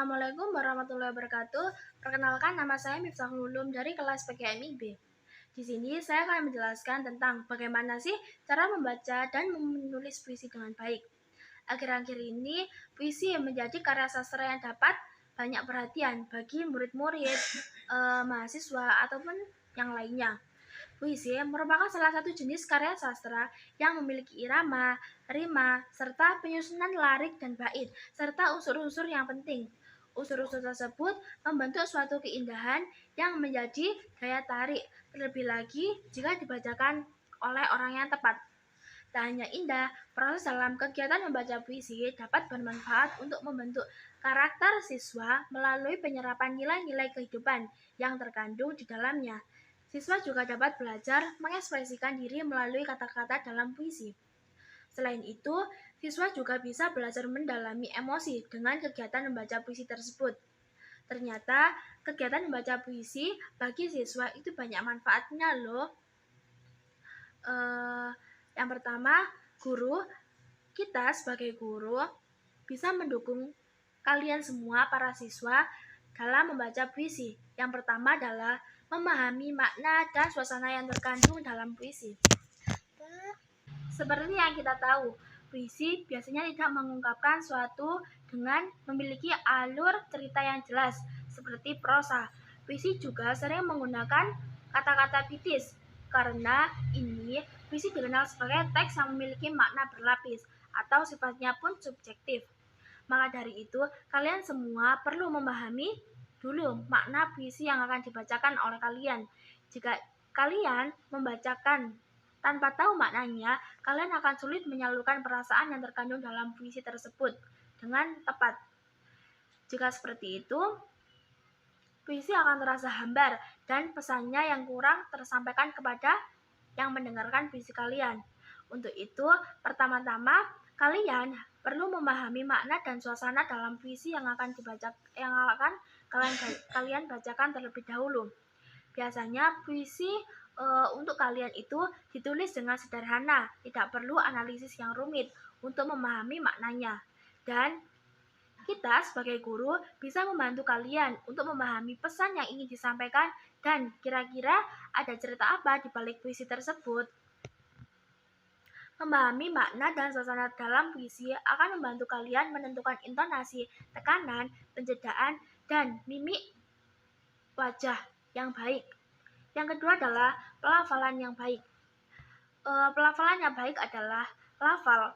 Assalamualaikum warahmatullahi wabarakatuh. Perkenalkan, nama saya Miftahul Ulum dari kelas PGMIB. Di sini saya akan menjelaskan tentang bagaimana sih cara membaca dan menulis puisi dengan baik. Akhir-akhir ini, puisi menjadi karya sastra yang dapat banyak perhatian bagi murid-murid, mahasiswa, ataupun yang lainnya. Puisi merupakan salah satu jenis karya sastra yang memiliki irama, rima, serta penyusunan lirik dan bait, serta unsur-unsur yang penting. Unsur-unsur tersebut membentuk suatu keindahan yang menjadi daya tarik, terlebih lagi jika dibacakan oleh orang yang tepat. Tak hanya indah, proses dalam kegiatan membaca puisi dapat bermanfaat untuk membentuk karakter siswa melalui penyerapan nilai-nilai kehidupan yang terkandung di dalamnya. Siswa juga dapat belajar mengekspresikan diri melalui kata-kata dalam puisi. Selain itu, siswa juga bisa belajar mendalami emosi dengan kegiatan membaca puisi tersebut. Ternyata, kegiatan membaca puisi bagi siswa itu banyak manfaatnya loh. Yang pertama, kita sebagai guru bisa mendukung kalian semua para siswa dalam membaca puisi. Yang pertama adalah memahami makna dan suasana yang terkandung dalam puisi. Seperti yang kita tahu, puisi biasanya tidak mengungkapkan suatu dengan memiliki alur cerita yang jelas, seperti prosa. Puisi juga sering menggunakan kata-kata puitis. Karena ini, puisi dikenal sebagai teks yang memiliki makna berlapis, atau sifatnya pun subjektif. Maka dari itu, kalian semua perlu memahami dulu makna puisi yang akan dibacakan oleh kalian. Jika kalian membacakan tanpa tahu maknanya, kalian akan sulit menyalurkan perasaan yang terkandung dalam puisi tersebut dengan tepat. Jika seperti itu, puisi akan terasa hambar dan pesannya yang kurang tersampaikan kepada yang mendengarkan puisi kalian. Untuk itu, pertama-tama kalian perlu memahami makna dan suasana dalam puisi yang akan kalian bacakan terlebih dahulu. Biasanya puisi untuk kalian itu ditulis dengan sederhana, tidak perlu analisis yang rumit untuk memahami maknanya. Dan kita sebagai guru bisa membantu kalian untuk memahami pesan yang ingin disampaikan dan kira-kira ada cerita apa di balik puisi tersebut. Memahami makna dan suasana dalam puisi akan membantu kalian menentukan intonasi, tekanan, penjedaan, dan mimik wajah yang baik. Yang kedua adalah pelafalan yang baik. Pelafalan yang baik adalah lafal,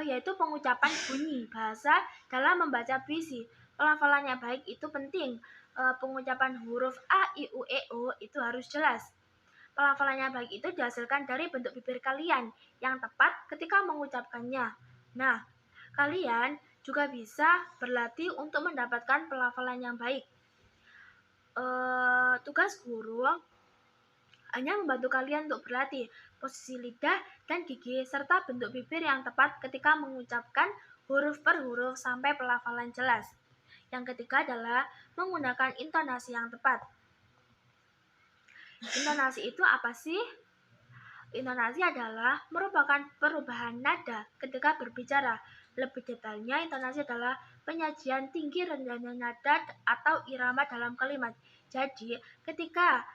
yaitu pengucapan bunyi bahasa dalam membaca puisi. Pelafalan yang baik itu penting. Pengucapan huruf A, I, U, E, O itu harus jelas. Pelafalan yang baik itu dihasilkan dari bentuk bibir kalian yang tepat ketika mengucapkannya. Nah, kalian juga bisa berlatih untuk mendapatkan pelafalan yang baik. Tugas guru hanya membantu kalian untuk berlatih posisi lidah dan gigi serta bentuk bibir yang tepat ketika mengucapkan huruf per huruf sampai pelafalan jelas. Yang ketiga adalah menggunakan intonasi yang tepat. Intonasi itu apa sih? Intonasi adalah merupakan perubahan nada ketika berbicara. Lebih detailnya, intonasi adalah penyajian tinggi rendahnya nada atau irama dalam kalimat. Jadi, ketika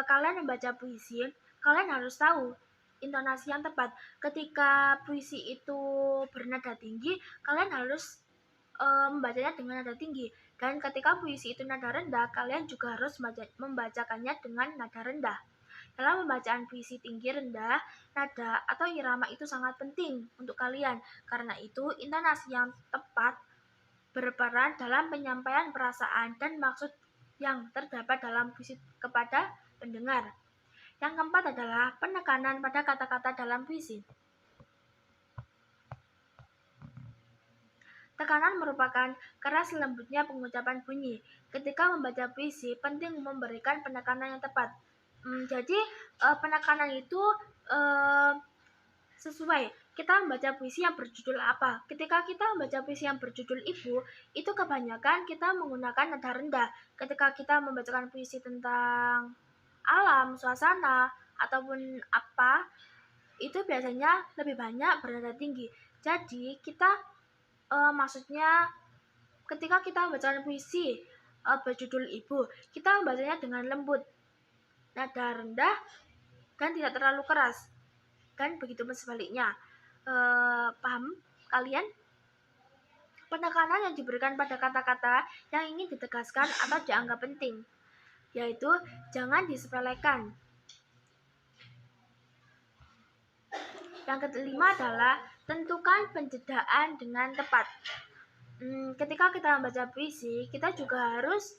kalian membaca puisi, kalian harus tahu intonasi yang tepat. Ketika puisi itu bernada tinggi, kalian harus membacanya dengan nada tinggi. Dan ketika puisi itu nada rendah, kalian juga harus membacakannya dengan nada rendah. Dalam pembacaan puisi tinggi rendah, nada atau irama itu sangat penting untuk kalian. Karena itu, intonasi yang tepat berperan dalam penyampaian perasaan dan maksud yang terdapat dalam puisi kepada pendengar. Yang keempat adalah penekanan pada kata-kata dalam puisi. Tekanan merupakan keras lembutnya pengucapan bunyi. Ketika membaca puisi, penting memberikan penekanan yang tepat. Jadi, penekanan itu sesuai kita membaca puisi yang berjudul apa. Ketika kita membaca puisi yang berjudul Ibu, itu kebanyakan kita menggunakan nada rendah. Ketika kita membacakan puisi tentang alam, suasana, ataupun apa, itu biasanya lebih banyak bernada tinggi. Jadi, kita maksudnya ketika kita membaca puisi berjudul Ibu, kita membacanya dengan lembut, nada rendah, dan tidak terlalu keras. Dan begitu pun sebaliknya. Paham kalian? Penekanan yang diberikan pada kata-kata yang ingin ditegaskan atau dianggap penting, yaitu jangan disepelekan. Yang kelima adalah tentukan penjedaan dengan tepat. Ketika kita membaca puisi, kita juga harus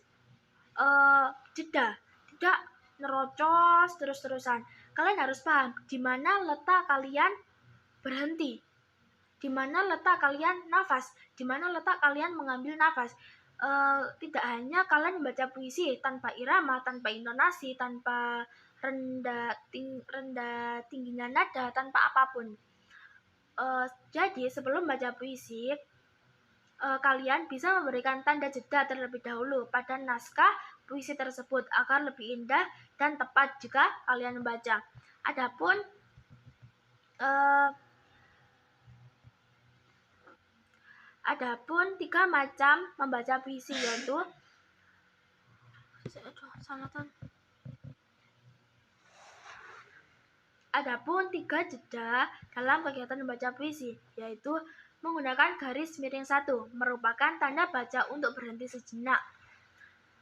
jeda, tidak nerocos terus-terusan. Kalian harus paham di mana letak kalian berhenti, di mana letak kalian nafas, di mana letak kalian mengambil nafas. Tidak hanya kalian membaca puisi tanpa irama, tanpa intonasi, tanpa rendah tingginya nada, tanpa apapun. Jadi sebelum baca puisi, kalian bisa memberikan tanda jeda terlebih dahulu pada naskah puisi tersebut agar lebih indah dan tepat jika kalian membaca. Adapun 3 macam membaca puisi, yaitu Adapun 3 jeda dalam kegiatan membaca puisi, yaitu menggunakan garis miring 1, merupakan tanda baca untuk berhenti sejenak.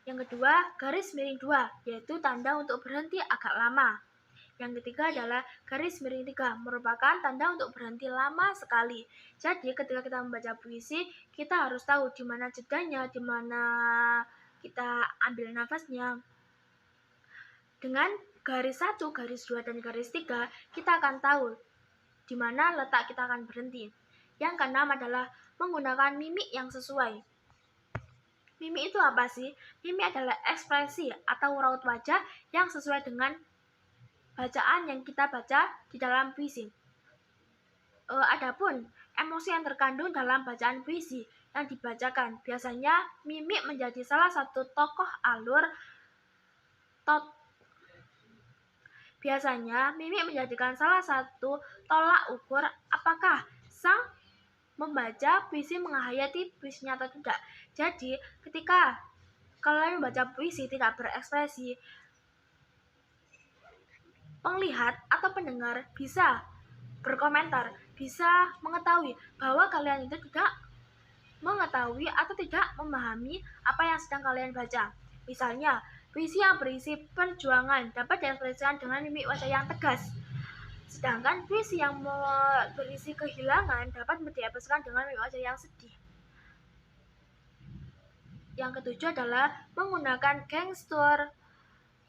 Yang kedua, garis miring 2, yaitu tanda untuk berhenti agak lama. Yang ketiga adalah garis miring 3, merupakan tanda untuk berhenti lama sekali. Jadi ketika kita membaca puisi, kita harus tahu di mana jedanya, di mana kita ambil nafasnya. Dengan garis 1, garis 2, dan garis 3, kita akan tahu di mana letak kita akan berhenti. Yang keenam adalah menggunakan mimik yang sesuai. Mimik itu apa sih? Mimik adalah ekspresi atau raut wajah yang sesuai dengan bacaan yang kita baca di dalam puisi. Adapun emosi yang terkandung dalam bacaan puisi yang dibacakan, biasanya mimik menjadi salah satu tokoh alur. Biasanya mimik menjadikan salah satu tolak ukur apakah sang membaca puisi menghayati puisinya atau tidak. Jadi ketika kalian membaca puisi tidak berekspresi, penglihat atau pendengar bisa berkomentar, bisa mengetahui bahwa kalian itu tidak mengetahui atau tidak memahami apa yang sedang kalian baca. Misalnya, puisi yang berisi perjuangan dapat diekspresikan dengan mimik wajah yang tegas. Sedangkan puisi yang berisi kehilangan dapat diekspresikan dengan mimik wajah yang sedih. Yang ketujuh adalah menggunakan gestur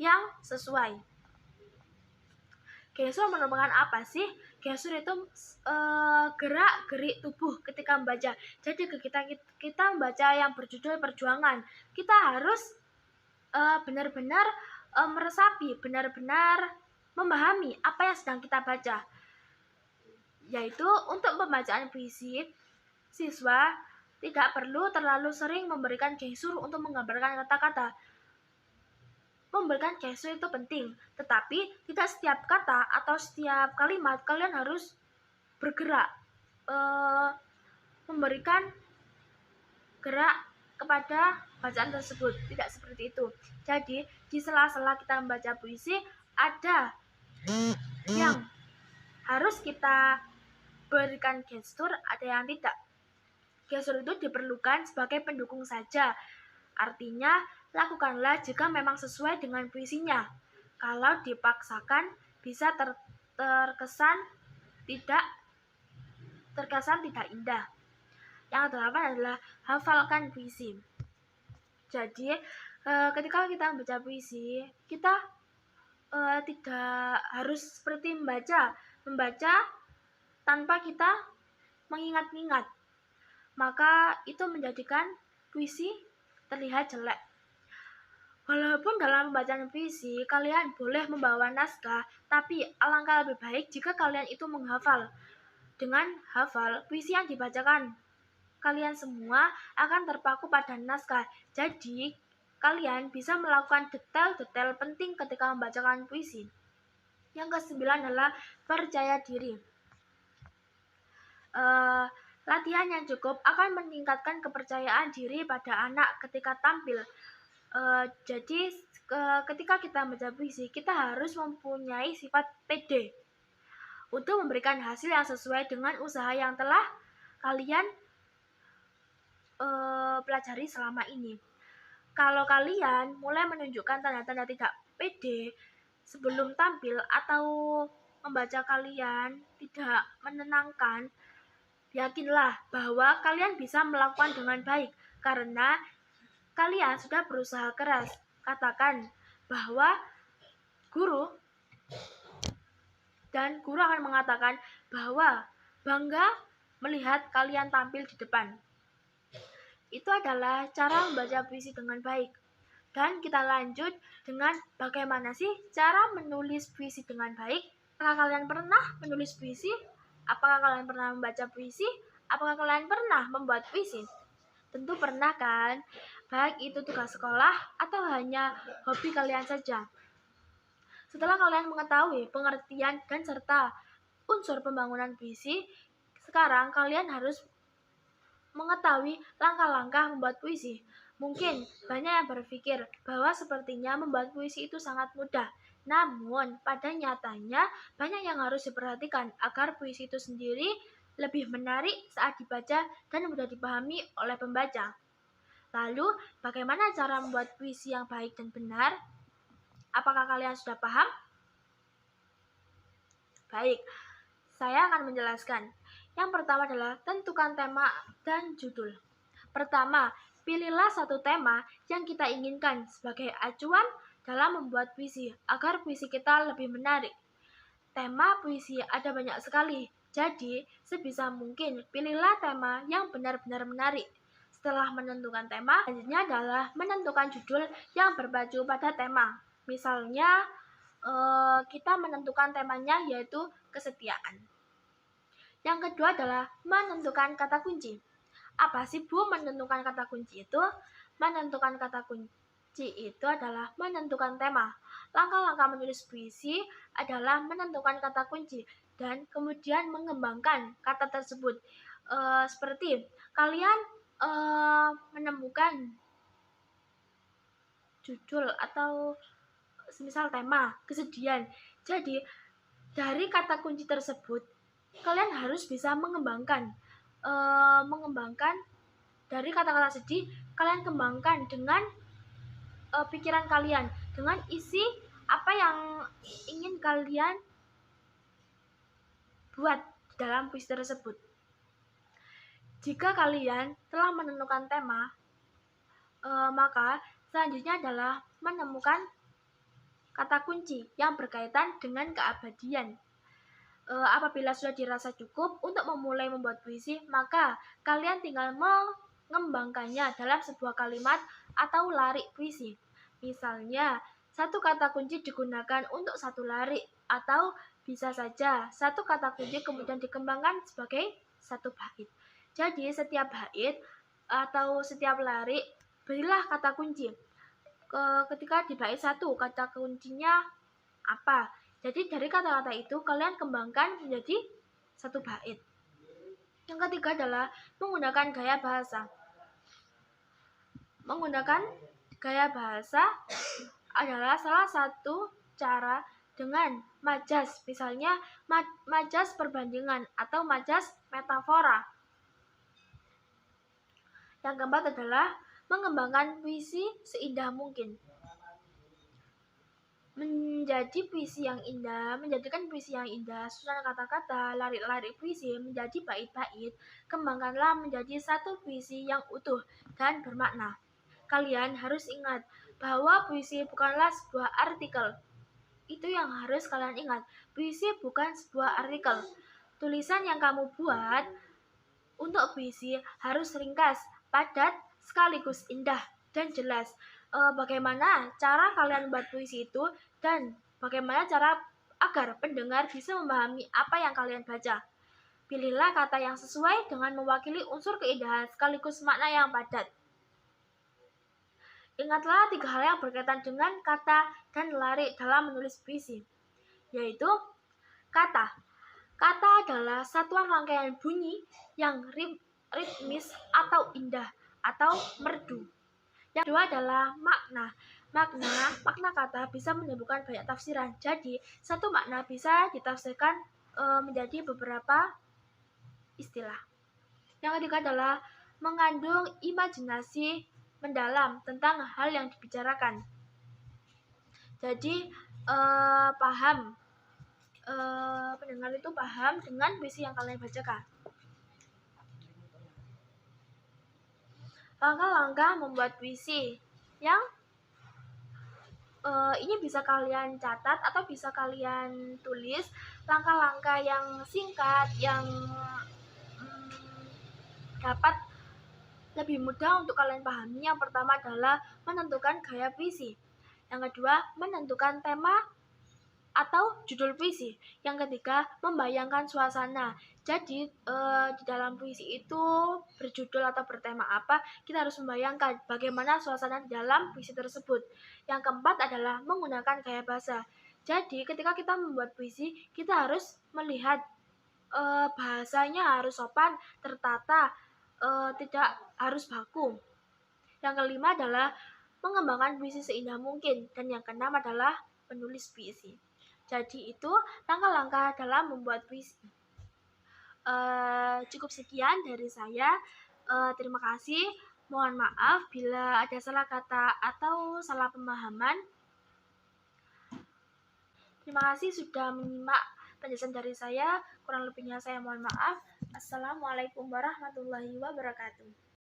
yang sesuai. Gestur merupakan apa sih? Gestur itu gerak-gerik tubuh ketika membaca. Jadi kita membaca yang berjudul perjuangan, kita harus benar-benar meresapi, benar-benar memahami apa yang sedang kita baca. Yaitu untuk pembacaan puisi, siswa tidak perlu terlalu sering memberikan gestur untuk menggambarkan kata-kata. Memberikan gestur itu penting, tetapi tidak setiap kata atau setiap kalimat kalian harus bergerak, memberikan gerak kepada bacaan tersebut. Tidak seperti itu. Jadi di sela-sela kita membaca puisi, ada yang harus kita berikan gestur, ada yang tidak. Gestur itu diperlukan sebagai pendukung saja. Artinya, lakukanlah jika memang sesuai dengan puisinya. Kalau dipaksakan, bisa terkesan tidak indah. Yang kedelapan adalah hafalkan puisi. Jadi, ketika kita membaca puisi, kita tidak harus seperti membaca tanpa kita mengingat-ingat. Maka itu menjadikan puisi terlihat jelek. Walaupun dalam pembacaan puisi kalian boleh membawa naskah, tapi alangkah lebih baik jika kalian itu menghafal. Dengan hafal, puisi yang dibacakan kalian semua akan terpaku pada naskah. Jadi kalian bisa melakukan detail-detail penting ketika membacakan puisi. Yang ke-9 adalah percaya diri. Latihan yang cukup akan meningkatkan kepercayaan diri pada anak ketika tampil. Jadi ketika kita membaca puisi, kita harus mempunyai sifat pede untuk memberikan hasil yang sesuai dengan usaha yang telah kalian pelajari selama ini. Kalau kalian mulai menunjukkan tanda-tanda tidak pede sebelum tampil atau membaca kalian tidak menenangkan, yakinlah bahwa kalian bisa melakukan dengan baik karena kalian sudah berusaha keras. Katakan bahwa guru akan mengatakan bahwa bangga melihat kalian tampil di depan. Itu adalah cara membaca puisi dengan baik. Dan kita lanjut dengan bagaimana sih cara menulis puisi dengan baik. Apakah kalian pernah menulis puisi? Apakah kalian pernah membaca puisi? Apakah kalian pernah membuat puisi? Tentu pernah kan? Baik itu tugas sekolah atau hanya hobi kalian saja. Setelah kalian mengetahui pengertian dan serta unsur pembangunan puisi, sekarang kalian harus mengetahui langkah-langkah membuat puisi. Mungkin banyak yang berpikir bahwa sepertinya membuat puisi itu sangat mudah. Namun, pada nyatanya banyak yang harus diperhatikan agar puisi itu sendiri lebih menarik saat dibaca dan mudah dipahami oleh pembaca. Lalu, bagaimana cara membuat puisi yang baik dan benar? Apakah kalian sudah paham? Baik, saya akan menjelaskan. Yang pertama adalah tentukan tema dan judul. Pertama, pilihlah satu tema yang kita inginkan sebagai acuan dalam membuat puisi agar puisi kita lebih menarik. Tema puisi ada banyak sekali, jadi sebisa mungkin pilihlah tema yang benar-benar menarik. Setelah menentukan tema, selanjutnya adalah menentukan judul yang berpacu pada tema. Misalnya, kita menentukan temanya yaitu kesetiaan. Yang kedua adalah menentukan kata kunci. Apa sih Bu menentukan kata kunci itu? Menentukan kata kunci itu adalah menentukan tema. Langkah-langkah menulis puisi adalah menentukan kata kunci dan kemudian mengembangkan kata tersebut. Seperti kalian menemukan judul atau semisal tema kesedihan. Jadi dari kata kunci tersebut kalian harus bisa mengembangkan dari kata-kata sedih, kalian kembangkan dengan pikiran kalian, dengan isi apa yang ingin kalian buat dalam puisi tersebut. Jika kalian telah menentukan tema, maka selanjutnya adalah menemukan kata kunci yang berkaitan dengan keabadian. Apabila sudah dirasa cukup untuk memulai membuat puisi, maka kalian tinggal mengembangkannya dalam sebuah kalimat atau larik puisi. Misalnya, satu kata kunci digunakan untuk satu larik, atau bisa saja satu kata kunci kemudian dikembangkan sebagai satu bait. Jadi, setiap bait atau setiap larik, berilah kata kunci. Ketika di bait satu, kata kuncinya apa? Jadi dari kata-kata itu kalian kembangkan menjadi satu bait. Yang ketiga adalah menggunakan gaya bahasa. Menggunakan gaya bahasa adalah salah satu cara dengan majas, misalnya majas perbandingan atau majas metafora. Yang keempat adalah mengembangkan puisi seindah mungkin. Menjadikan puisi yang indah, susunan kata-kata, larik-larik puisi menjadi bait-bait, kembangkanlah menjadi satu puisi yang utuh dan bermakna. Kalian harus ingat bahwa puisi bukanlah sebuah artikel. Itu yang harus kalian ingat. Puisi bukan sebuah artikel. Tulisan yang kamu buat untuk puisi harus ringkas, padat, sekaligus indah dan jelas. Bagaimana cara kalian membuat puisi itu dan bagaimana cara agar pendengar bisa memahami apa yang kalian baca. Pilihlah kata yang sesuai dengan mewakili unsur keindahan sekaligus makna yang padat. Ingatlah 3 hal yang berkaitan dengan kata dan larik dalam menulis puisi, yaitu kata. Kata adalah satuan rangkaian bunyi yang ritmis atau indah atau merdu. Yang kedua adalah makna. Makna kata bisa menimbulkan banyak tafsiran. Jadi, satu makna bisa ditafsirkan menjadi beberapa istilah. Yang ketiga adalah mengandung imajinasi mendalam tentang hal yang dibicarakan. Jadi, pendengar itu paham dengan puisi yang kalian bacakan. Langkah-langkah membuat puisi yang ini bisa kalian catat atau bisa kalian tulis. Langkah-langkah yang singkat yang dapat lebih mudah untuk kalian pahami. Yang pertama adalah menentukan gaya puisi. Yang kedua, menentukan tema atau judul puisi. Yang ketiga, membayangkan suasana. Jadi di dalam puisi itu berjudul atau bertema apa, kita harus membayangkan bagaimana suasana di dalam puisi tersebut. Yang keempat adalah menggunakan gaya bahasa. Jadi ketika kita membuat puisi, kita harus melihat bahasanya harus sopan, tertata, tidak harus baku. Yang kelima adalah mengembangkan puisi seindah mungkin. Dan yang keenam adalah penulis puisi. Jadi itu langkah-langkah dalam membuat puisi. Cukup sekian dari saya. Terima kasih. Mohon maaf bila ada salah kata atau salah pemahaman. Terima kasih sudah menyimak penjelasan dari saya. Kurang lebihnya saya mohon maaf. Assalamualaikum warahmatullahi wabarakatuh.